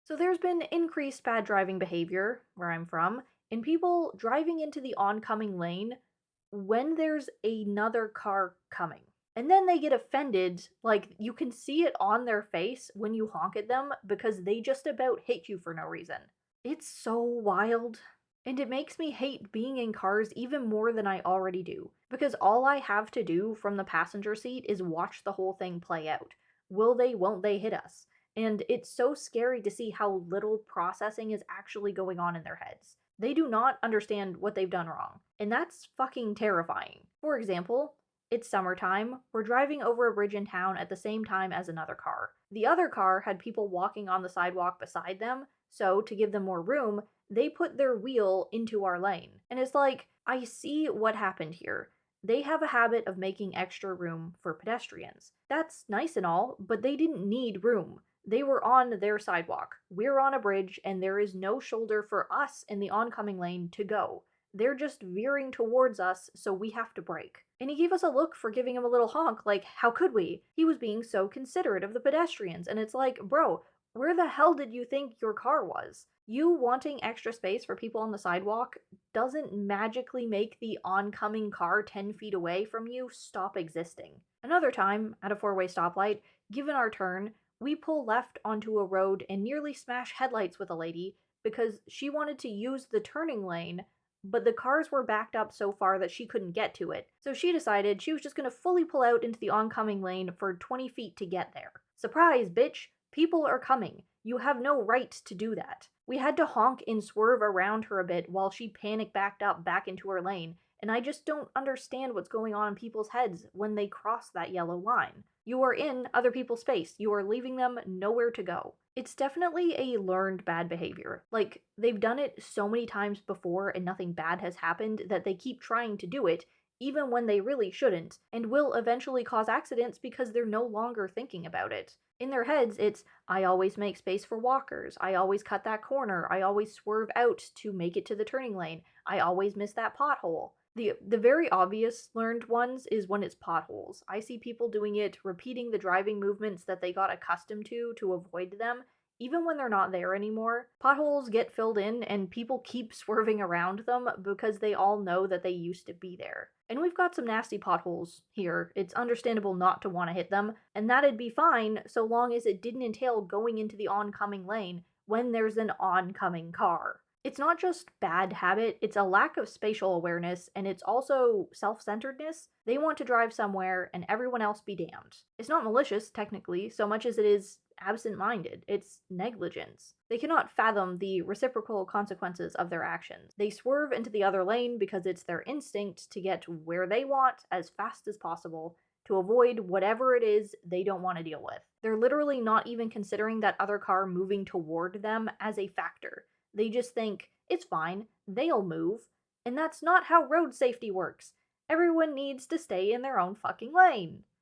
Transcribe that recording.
So there's been increased bad driving behavior where I'm from, and people driving into the oncoming lane when there's another car coming. And then they get offended, like you can see it on their face when you honk at them because they just about hit you for no reason. It's so wild. And it makes me hate being in cars even more than I already do, because all I have to do from the passenger seat is watch the whole thing play out. Will they, won't they hit us? And it's so scary to see how little processing is actually going on in their heads. They do not understand what they've done wrong, and that's fucking terrifying. For example, it's summertime, we're driving over a bridge in town at the same time as another car. The other car had people walking on the sidewalk beside them, so to give them more room, they put their wheel into our lane. And it's like, I see what happened here. They have a habit of making extra room for pedestrians. That's nice and all, but they didn't need room. They were on their sidewalk. We're on a bridge, and there is no shoulder for us in the oncoming lane to go. They're just veering towards us, so we have to brake. And he gave us a look for giving him a little honk, like, how could we? He was being so considerate of the pedestrians, and it's like, bro, where the hell did you think your car was? You wanting extra space for people on the sidewalk doesn't magically make the oncoming car 10 feet away from you stop existing. Another time, at a four-way stoplight, given our turn, we pull left onto a road and nearly smash headlights with a lady because she wanted to use the turning lane, but the cars were backed up so far that she couldn't get to it. So she decided she was just going to fully pull out into the oncoming lane for 20 feet to get there. Surprise, bitch! People are coming. You have no right to do that. We had to honk and swerve around her a bit while she panic backed up back into her lane, and I just don't understand what's going on in people's heads when they cross that yellow line. You are in other people's space. You are leaving them nowhere to go. It's definitely a learned bad behavior. Like, they've done it so many times before and nothing bad has happened that they keep trying to do it, even when they really shouldn't, and will eventually cause accidents because they're no longer thinking about it. In their heads, it's, I always make space for walkers, I always cut that corner, I always swerve out to make it to the turning lane, I always miss that pothole. The very obvious learned ones is when it's potholes. I see people doing it, repeating the driving movements that they got accustomed to avoid them, even when they're not there anymore. Potholes get filled in and people keep swerving around them because they all know that they used to be there. And we've got some nasty potholes here. It's understandable not to want to hit them, and that'd be fine so long as it didn't entail going into the oncoming lane when there's an oncoming car. It's not just bad habit, it's a lack of spatial awareness, and it's also self centeredness. They want to drive somewhere and everyone else be damned. It's not malicious, technically, so much as it is absent minded. It's negligence. They cannot fathom the reciprocal consequences of their actions. They swerve into the other lane because it's their instinct to get to where they want as fast as possible to avoid whatever it is they don't want to deal with. They're literally not even considering that other car moving toward them as a factor. They just think, it's fine, they'll move. And that's not how road safety works. Everyone needs to stay in their own fucking lane.